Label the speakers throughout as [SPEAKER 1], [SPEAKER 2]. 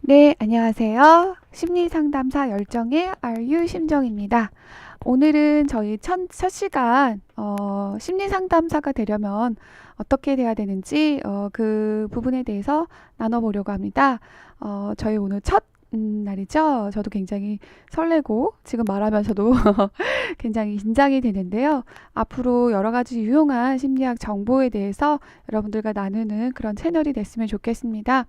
[SPEAKER 1] 네, 안녕하세요. 심리상담사 열정의 RU 심정입니다. 오늘은 저희 첫 시간, 심리상담사가 되려면 어떻게 돼야 되는지, 그 부분에 대해서 나눠보려고 합니다. 저희 오늘 첫 날이죠. 저도 굉장히 설레고, 지금 말하면서도 굉장히 긴장이 되는데요. 앞으로 여러 가지 유용한 심리학 정보에 대해서 여러분들과 나누는 그런 채널이 됐으면 좋겠습니다.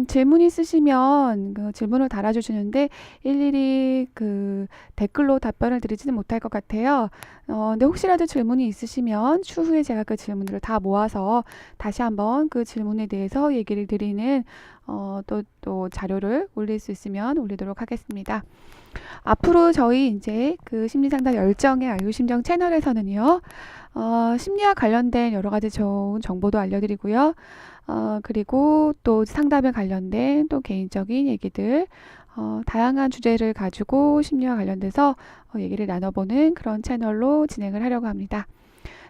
[SPEAKER 1] 질문 있으시면 그 질문을 달아주시는데 일일이 그 댓글로 답변을 드리지는 못할 것 같아요. 근데 혹시라도 질문이 있으시면 추후에 제가 그 질문들을 다 모아서 다시 한번 그 질문에 대해서 얘기를 드리는 또 자료를 올릴 수 있으면 올리도록 하겠습니다. 앞으로 저희 이제 그 심리상담 열정의 알고심정 채널에서는요, 심리학 관련된 여러 가지 좋은 정보도 알려드리고요. 그리고 또 상담에 관련된 또 개인적인 얘기들, 다양한 주제를 가지고 심리와 관련돼서 얘기를 나눠보는 그런 채널로 진행을 하려고 합니다.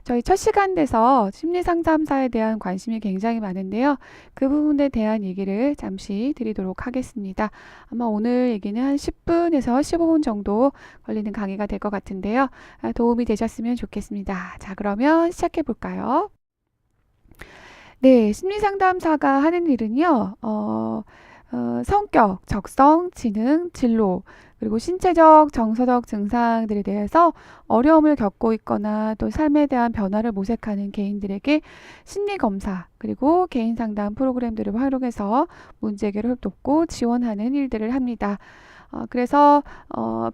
[SPEAKER 1] 저희 첫 시간 돼서 심리 상담사에 대한 관심이 굉장히 많은데요. 그 부분에 대한 얘기를 잠시 드리도록 하겠습니다. 아마 오늘 얘기는 한 10분에서 15분 정도 걸리는 강의가 될 것 같은데요. 도움이 되셨으면 좋겠습니다. 자, 그러면 시작해 볼까요? 네, 심리 상담사가 하는 일은요, 성격, 적성, 지능, 진로, 그리고 신체적, 정서적 증상들에 대해서 어려움을 겪고 있거나 또 삶에 대한 변화를 모색하는 개인들에게 심리 검사, 그리고 개인 상담 프로그램들을 활용해서 문제 해결을 돕고 지원하는 일들을 합니다. 그래서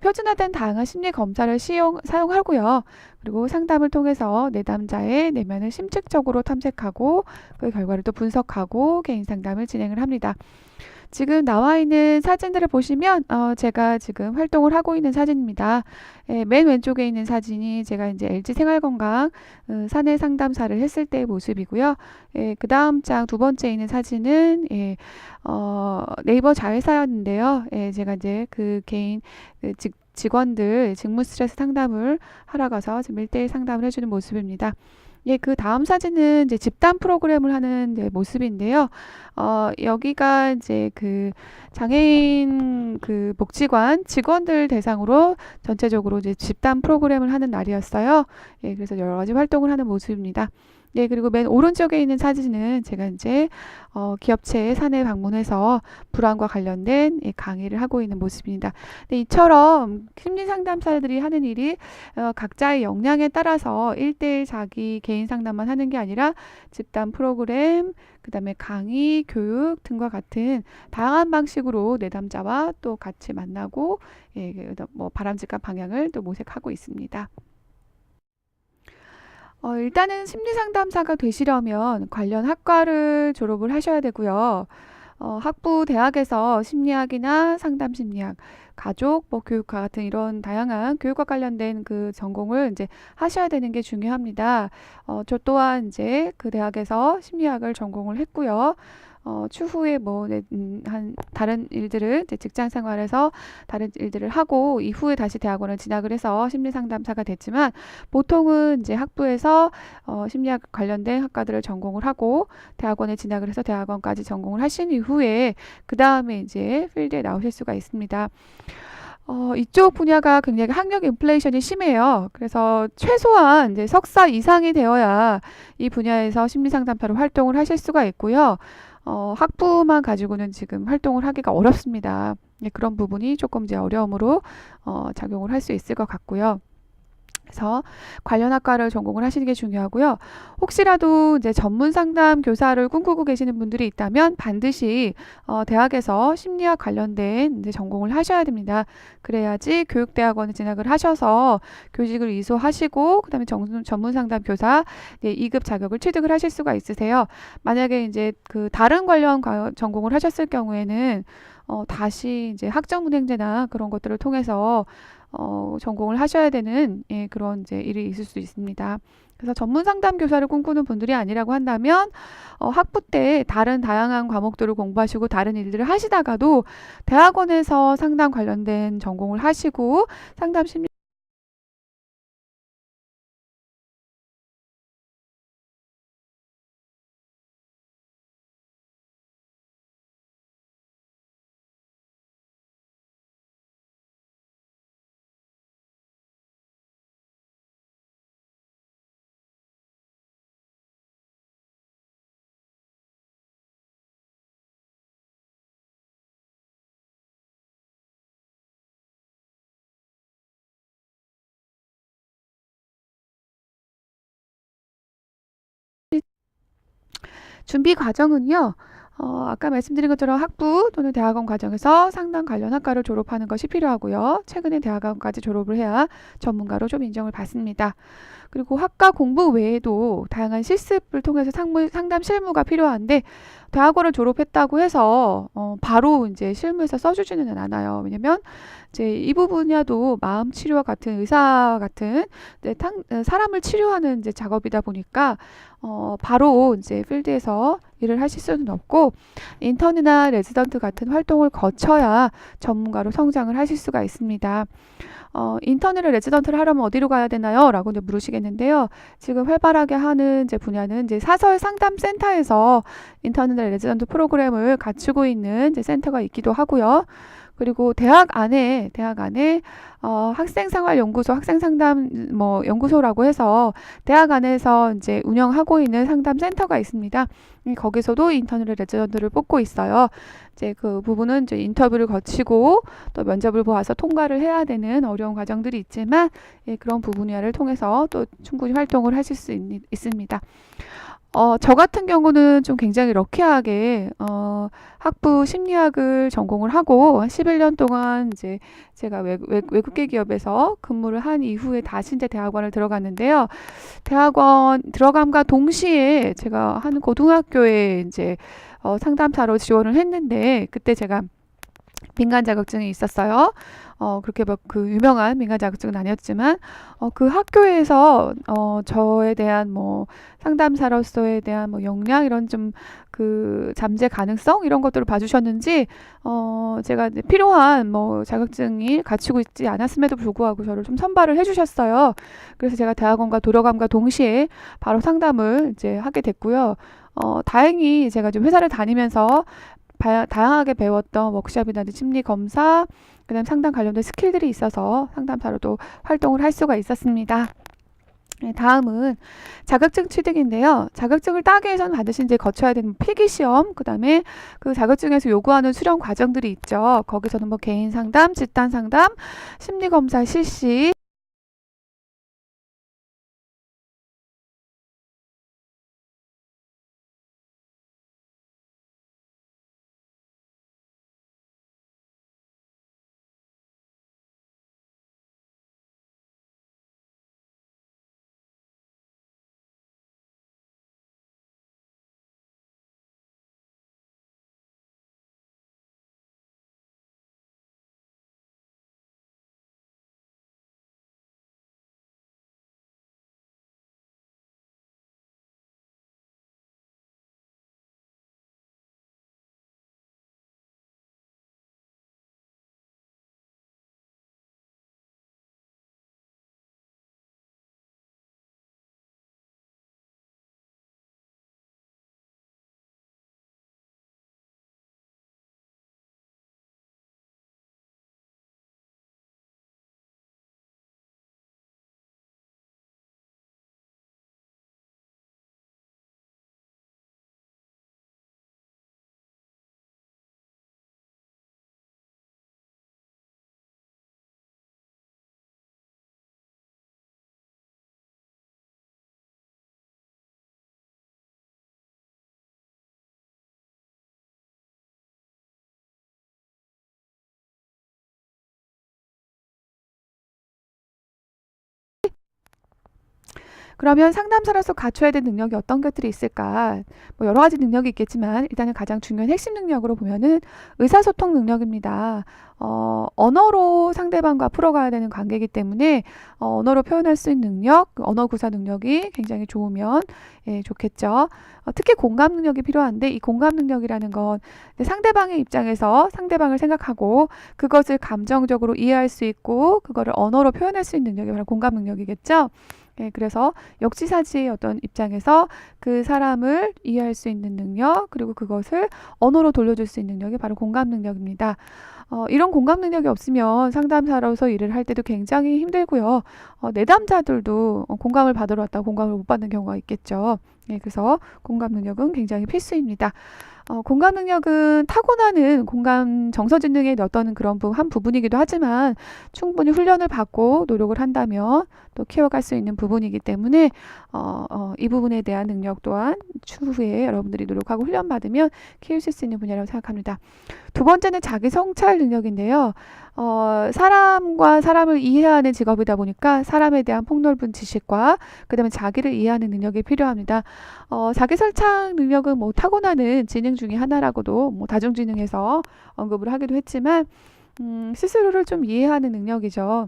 [SPEAKER 1] 표준화된 다양한 심리 검사를 사용하고요. 그리고 상담을 통해서 내담자의 내면을 심층적으로 탐색하고 그 결과를 또 분석하고 개인 상담을 진행을 합니다. 지금 나와 있는 사진들을 보시면 제가 지금 활동을 하고 있는 사진입니다. 예, 맨 왼쪽에 있는 사진이 제가 이제 LG 생활건강 사내 상담사를 했을 때의 모습이고요. 예, 그 다음 장 두 번째 있는 사진은 네이버 자회사였는데요. 예, 제가 이제 그 개인 직원들 직무 스트레스 상담을 하러 가서 지금 1대1 상담을 해주는 모습입니다. 예, 그 다음 사진은 이제 집단 프로그램을 하는 이제 모습인데요. 여기가 이제 그 장애인 그 복지관 직원들 대상으로 전체적으로 이제 집단 프로그램을 하는 날이었어요. 예, 그래서 여러 가지 활동을 하는 모습입니다. 예, 그리고 맨 오른쪽에 있는 사진은 제가 이제 기업체 사내 방문해서 불안과 관련된 예, 강의를 하고 있는 모습입니다. 근데 이처럼 심리 상담사들이 하는 일이 각자의 역량에 따라서 1대1 자기 개인 상담만 하는 게 아니라 집단 프로그램, 그다음에 강의, 교육 등과 같은 다양한 방식으로 내담자와 또 같이 만나고 예, 뭐 바람직한 방향을 또 모색하고 있습니다. 일단은 심리 상담사가 되시려면 관련 학과를 졸업을 하셔야 되고요. 학부 대학에서 심리학이나 상담 심리학, 가족, 뭐 교육과 같은 이런 다양한 교육과 관련된 그 전공을 이제 하셔야 되는 게 중요합니다. 저 또한 이제 그 대학에서 심리학을 전공을 했고요. 추후에 뭐, 네, 한, 다른 일들을, 이제 직장 생활에서 다른 일들을 하고, 이후에 다시 대학원을 진학을 해서 심리 상담사가 됐지만, 보통은 이제 학부에서, 심리학 관련된 학과들을 전공을 하고, 대학원에 진학을 해서 대학원까지 전공을 하신 이후에, 그 다음에 이제 필드에 나오실 수가 있습니다. 이쪽 분야가 굉장히 학력 인플레이션이 심해요. 그래서 최소한 이제 석사 이상이 되어야 이 분야에서 심리상담사로 활동을 하실 수가 있고요. 학부만 가지고는 지금 활동을 하기가 어렵습니다. 네, 그런 부분이 조금 이제 어려움으로 작용을 할 수 있을 것 같고요. 그래서 관련 학과를 전공을 하시는 게 중요하고요. 혹시라도 이제 전문 상담 교사를 꿈꾸고 계시는 분들이 있다면 반드시 대학에서 심리학 관련된 이제 전공을 하셔야 됩니다. 그래야지 교육대학원에 진학을 하셔서 교직을 이수하시고 그다음에 전문 상담 교사 2급 자격을 취득을 하실 수가 있으세요. 만약에 이제 그 다른 관련 전공을 하셨을 경우에는 다시 이제 학점은행제나 그런 것들을 통해서 전공을 하셔야 되는 예, 그런 이제 일이 있을 수 있습니다. 그래서 전문 상담 교사를 꿈꾸는 분들이 아니라고 한다면 학부 때 다른 다양한 과목들을 공부하시고 다른 일들을 하시다가도 대학원에서 상담 관련된 전공을 하시고 상담 심리 준비 과정은요. 아까 말씀드린 것처럼 학부 또는 대학원 과정에서 상담 관련 학과를 졸업하는 것이 필요하고요. 최근에 대학원까지 졸업을 해야 전문가로 좀 인정을 받습니다. 그리고 학과 공부 외에도 다양한 실습을 통해서 상담 실무가 필요한데 대학원을 졸업했다고 해서 바로 이제 실무에서 써주지는 않아요. 왜냐면 이제 이 분야도 마음 치료와 같은 의사 같은 이제 사람을 치료하는 이제 작업이다 보니까 바로 이제 필드에서 일을 하실 수는 없고 인턴이나 레지던트 같은 활동을 거쳐야 전문가로 성장을 하실 수가 있습니다. 인턴이나 레지던트를 하려면 어디로 가야 되나요? 라고 이제 물으시겠는데요. 지금 활발하게 하는 이제 분야는 이제 사설 상담 센터에서 인턴이나 레지던트 프로그램을 갖추고 있는 이제 센터가 있기도 하고요. 그리고 대학 안에 학생생활연구소, 학생상담 연구소라고 해서 대학 안에서 이제 운영하고 있는 상담센터가 있습니다. 거기서도 인턴을 레지던트를 뽑고 있어요. 이제 그 부분은 이제 인터뷰를 거치고 또 면접을 보아서 통과를 해야 되는 어려운 과정들이 있지만 그런 부분야를 통해서 또 충분히 활동을 하실 수 있습니다. 저 같은 경우는 좀 굉장히 럭키하게 학부 심리학을 전공을 하고 11년 동안 이제 제가 외국계 기업에서 근무를 한 이후에 다시 이제 대학원을 들어갔는데요. 대학원 들어감과 동시에 제가 한 고등학교에 이제 상담사로 지원을 했는데 그때 제가 민간 자격증이 있었어요. 그렇게 막 그 유명한 민간 자격증은 아니었지만, 그 학교에서, 저에 대한 상담사로서에 대한 역량, 이런 좀 그 잠재 가능성, 이런 것들을 봐주셨는지, 제가 이제 필요한 자격증이 갖추고 있지 않았음에도 불구하고 저를 좀 선발을 해주셨어요. 그래서 제가 대학원과 들어감과 동시에 바로 상담을 이제 하게 됐고요. 다행히 제가 좀 회사를 다니면서 다양하게 배웠던 워크숍이나 심리 검사, 그다음 상담 관련된 스킬들이 있어서 상담사로도 활동을 할 수가 있었습니다. 네, 다음은 자격증 취득인데요. 자격증을 따기 위해서는 반드시 이제 거쳐야 되는 필기시험, 그다음에 그 자격증에서 요구하는 수련 과정들이 있죠. 거기서는 개인 상담, 집단 상담, 심리 검사 실시, 그러면 상담사로서 갖춰야 될 능력이 어떤 것들이 있을까? 여러 가지 능력이 있겠지만 일단은 가장 중요한 핵심 능력으로 보면은 의사소통 능력입니다. 언어로 상대방과 풀어가야 되는 관계이기 때문에 언어로 표현할 수 있는 능력, 그 언어 구사 능력이 굉장히 좋으면 좋겠죠. 특히 공감 능력이 필요한데 이 공감 능력이라는 건 상대방의 입장에서 상대방을 생각하고 그것을 감정적으로 이해할 수 있고 그거를 언어로 표현할 수 있는 능력이 바로 공감 능력이겠죠. 그래서 역지사지의 어떤 입장에서 그 사람을 이해할 수 있는 능력, 그리고 그것을 언어로 돌려줄 수 있는 능력이 바로 공감 능력입니다. 이런 공감 능력이 없으면 상담사로서 일을 할 때도 굉장히 힘들고요. 내담자들도 공감을 받으러 왔다가 공감을 못 받는 경우가 있겠죠. 그래서 공감 능력은 굉장히 필수입니다. 공감 능력은 타고나는 공감 정서지능의 어떤 그런 한 부분이기도 하지만 충분히 훈련을 받고 노력을 한다면 또 키워갈 수 있는 부분이기 때문에 이 부분에 대한 능력 또한 추후에 여러분들이 노력하고 훈련받으면 키우실 수 있는 분야라고 생각합니다. 두 번째는 자기 성찰 능력인데요. 사람과 사람을 이해하는 직업이다 보니까 사람에 대한 폭넓은 지식과 그다음에 자기를 이해하는 능력이 필요합니다. 자기 성찰 능력은 뭐 타고나는 지능 중에 하나라고도 뭐 다중지능에서 언급을 하기도 했지만 스스로를 좀 이해하는 능력이죠.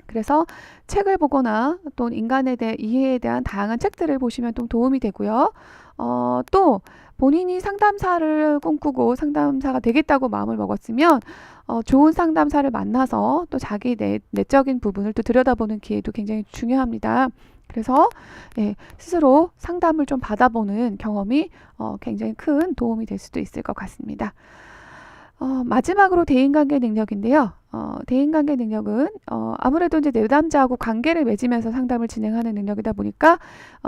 [SPEAKER 1] 그래서 책을 보거나 또 인간에 대해 이해에 대한 다양한 책들을 보시면 좀 도움이 되고요. 또 본인이 상담사를 꿈꾸고 상담사가 되겠다고 마음을 먹었으면 좋은 상담사를 만나서 또 자기 내적인 부분을 또 들여다보는 기회도 굉장히 중요합니다. 그래서 스스로 상담을 좀 받아보는 경험이 굉장히 큰 도움이 될 수도 있을 것 같습니다. 마지막으로 대인관계 능력인데요. 대인관계 능력은 아무래도 이제 내담자하고 관계를 맺으면서 상담을 진행하는 능력이다 보니까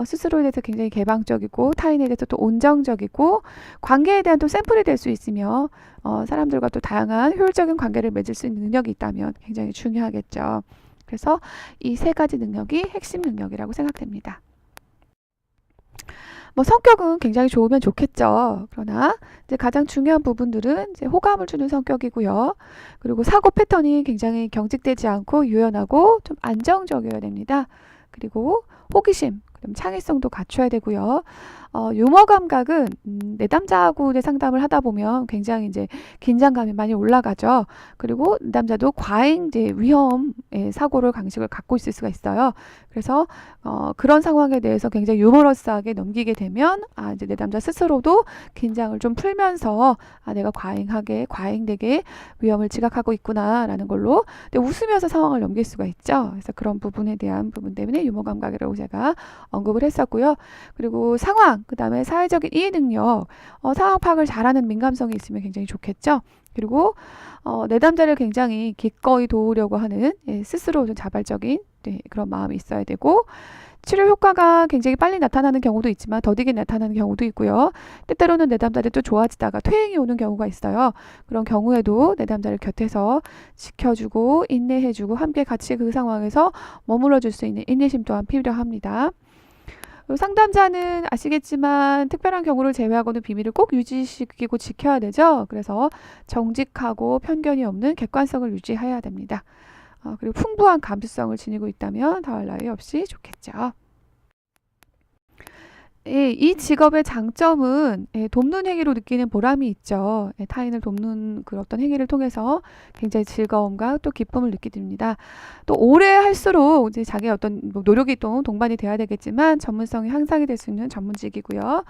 [SPEAKER 1] 스스로에 대해서 굉장히 개방적이고 타인에 대해서 또 온정적이고 관계에 대한 또 샘플이 될 수 있으며 사람들과 또 다양한 효율적인 관계를 맺을 수 있는 능력이 있다면 굉장히 중요하겠죠. 그래서 이 세 가지 능력이 핵심 능력이라고 생각됩니다. 뭐 성격은 굉장히 좋으면 좋겠죠. 그러나 이제 가장 중요한 부분들은 이제 호감을 주는 성격이고요. 그리고 사고 패턴이 굉장히 경직되지 않고 유연하고 좀 안정적이어야 됩니다. 그리고 호기심, 그럼 창의성도 갖춰야 되고요. 유머 감각은 내담자하고 이제 상담을 하다 보면 굉장히 이제 긴장감이 많이 올라가죠. 그리고 내담자도 과잉 이제 위험의 사고를 강식을 갖고 있을 수가 있어요. 그래서 그런 상황에 대해서 굉장히 유머러스하게 넘기게 되면 이제 내담자 스스로도 긴장을 좀 풀면서 내가 과잉되게 위험을 지각하고 있구나라는 걸로 웃으면서 상황을 넘길 수가 있죠. 그래서 그런 부분에 대한 부분 때문에 유머 감각이라고 제가 언급을 했었고요. 그리고 상황, 그 다음에 사회적인 이해 능력, 상황 파악을 잘하는 민감성이 있으면 굉장히 좋겠죠. 그리고 내담자를 굉장히 기꺼이 도우려고 하는 스스로 좀 자발적인 그런 마음이 있어야 되고 치료 효과가 굉장히 빨리 나타나는 경우도 있지만 더디게 나타나는 경우도 있고요. 때때로는 내담자들이 또 좋아지다가 퇴행이 오는 경우가 있어요. 그런 경우에도 내담자를 곁에서 지켜주고 인내해주고 함께 같이 그 상황에서 머물러줄 수 있는 인내심 또한 필요합니다. 상담자는 아시겠지만 특별한 경우를 제외하고는 비밀을 꼭 유지시키고 지켜야 되죠. 그래서 정직하고 편견이 없는 객관성을 유지해야 됩니다. 그리고 풍부한 감수성을 지니고 있다면 더할 나위 없이 좋겠죠. 이 직업의 장점은 돕는 행위로 느끼는 보람이 있죠. 타인을 돕는 그 어떤 행위를 통해서 굉장히 즐거움과 또 기쁨을 느끼게 됩니다. 또 오래 할수록 이제 자기의 어떤 노력이 또 동반이 돼야 되겠지만 전문성이 향상이 될 수 있는 전문직이고요.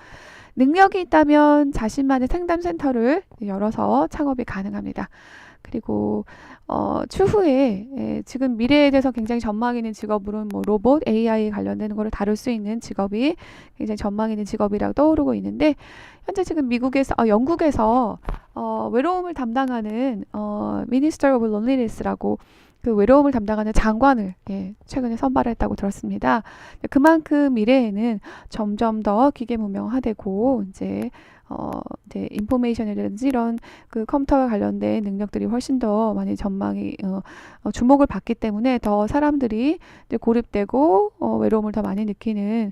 [SPEAKER 1] 능력이 있다면 자신만의 상담센터를 열어서 창업이 가능합니다. 그리고 추후에 지금 미래에 대해서 굉장히 전망 있는 직업으로는 뭐 로봇, AI 관련되는 거를 다룰 수 있는 직업이 굉장히 전망 있는 직업이라고 떠오르고 있는데 현재 지금 영국에서 외로움을 담당하는 Minister of Loneliness라고 그 외로움을 담당하는 장관을 최근에 선발했다고 들었습니다. 그만큼 미래에는 점점 더 기계문명화되고 이제 인포메이션이라든지 이런 그 컴퓨터와 관련된 능력들이 훨씬 더 많이 전망이 주목을 받기 때문에 더 사람들이 이제 고립되고 외로움을 더 많이 느끼는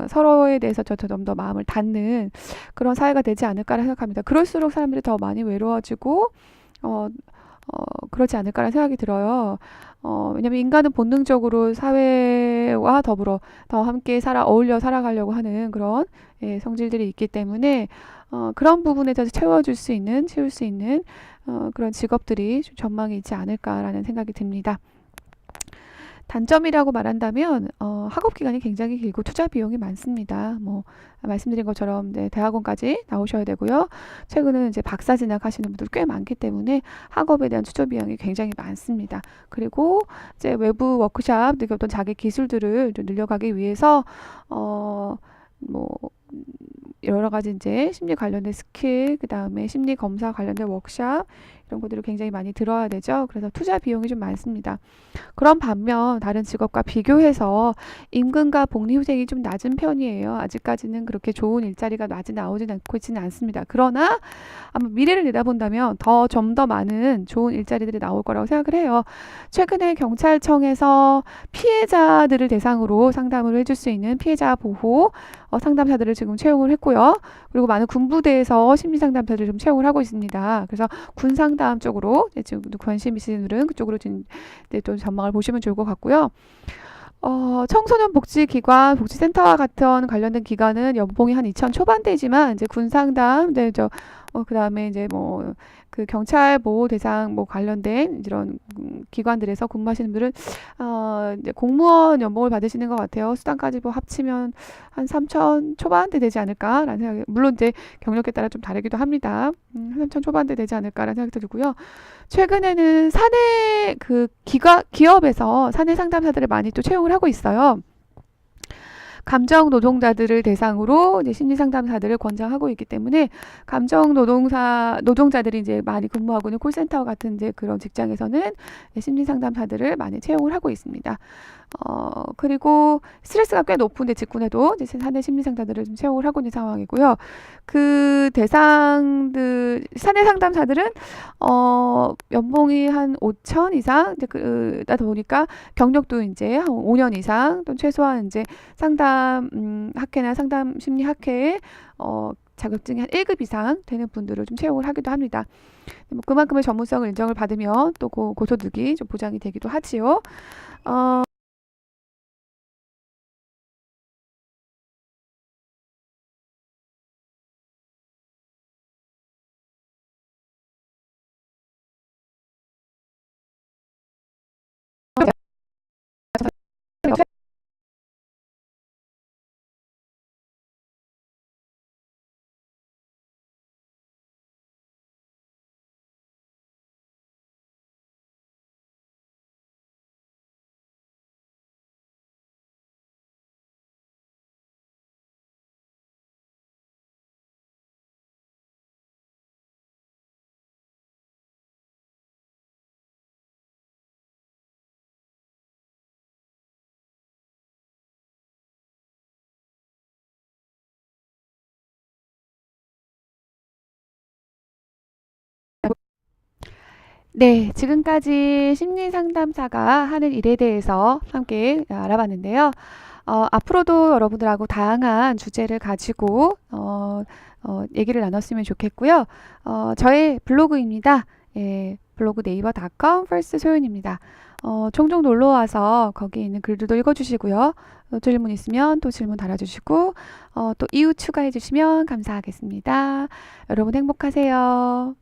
[SPEAKER 1] 서로에 대해서 좀 더 마음을 닫는 그런 사회가 되지 않을까라 생각합니다. 그럴수록 사람들이 더 많이 외로워지고 그렇지 않을까라는 생각이 들어요. 왜냐면 인간은 본능적으로 사회와 더불어 더 함께 어울려 살아가려고 하는 그런 성질들이 있기 때문에 그런 부분에 대해서 채울 수 있는 그런 직업들이 좀 전망이 있지 않을까라는 생각이 듭니다. 단점이라고 말한다면 학업 기간이 굉장히 길고 투자 비용이 많습니다. 뭐 말씀드린 것처럼 대학원까지 나오셔야 되고요. 최근은 이제 박사 진학하시는 분들 꽤 많기 때문에 학업에 대한 투자 비용이 굉장히 많습니다. 그리고 이제 외부 워크샵, 어떤 자기 기술들을 좀 늘려가기 위해서 뭐 여러 가지 이제 심리 관련된 스킬, 그 다음에 심리 검사 관련된 워크샵 이런 것들을 굉장히 많이 들어야 되죠. 그래서 투자 비용이 좀 많습니다. 그런 반면 다른 직업과 비교해서 임금과 복리후생이 좀 낮은 편이에요. 아직까지는 그렇게 좋은 일자리가 많이 나오진 않고 있지는 않습니다. 그러나 아마 미래를 내다본다면 좀 더 많은 좋은 일자리들이 나올 거라고 생각을 해요. 최근에 경찰청에서 피해자들을 대상으로 상담을 해줄 수 있는 피해자 보호 상담사들을 지금 채용을 했고요. 그리고 많은 군부대에서 심리상담사들을 좀 채용을 하고 있습니다. 그래서 군상담 쪽으로 지금 관심 있으신 분들은 그쪽으로 또 전망을 보시면 좋을 것 같고요. 청소년 복지기관, 복지센터와 같은 관련된 기관은 연봉이 한 2천 초반대지만 이제 군상담, 그 다음에 이제 그 경찰 보호 대상 관련된 이런 기관들에서 근무하시는 분들은 이제 공무원 연봉을 받으시는 것 같아요. 수당까지 합치면 한 3천 초반대 되지 않을까라는 생각이, 물론 이제 경력에 따라 좀 다르기도 합니다. 3천 초반대 되지 않을까라는 생각이 들고요. 최근에는 사내 기업에서 사내 상담사들을 많이 또 채용을 하고 있어요. 감정 노동자들을 대상으로 이제 심리 상담사들을 권장하고 있기 때문에 감정 노동자들이 이제 많이 근무하고 있는 콜센터 같은 이제 그런 직장에서는 심리 상담사들을 많이 채용을 하고 있습니다. 그리고 스트레스가 꽤 높은데 직군에도 이제 사내 심리 상담사들을 좀 채용을 하고 있는 상황이고요. 그 대상들 사내 상담사들은 연봉이 한 5천 이상 이제 그러다 보니까 경력도 이제 한 5년 이상 또 최소한 이제 상담 학회나 상담 심리 학회에 자격증이 한 1급 이상 되는 분들을 좀 채용을 하기도 합니다. 그만큼의 전문성을 인정을 받으면 또 고소득이 좀 보장이 되기도 하지요. 네, 지금까지 심리 상담사가 하는 일에 대해서 함께 알아봤는데요. 앞으로도 여러분들하고 다양한 주제를 가지고 얘기를 나눴으면 좋겠고요. 저의 블로그입니다. 예, 블로그 네이버.com first 소윤입니다. 종종 놀러 와서 거기 있는 글들도 읽어주시고요. 질문 있으면 또 질문 달아주시고 또 이웃 추가해 주시면 감사하겠습니다. 여러분 행복하세요.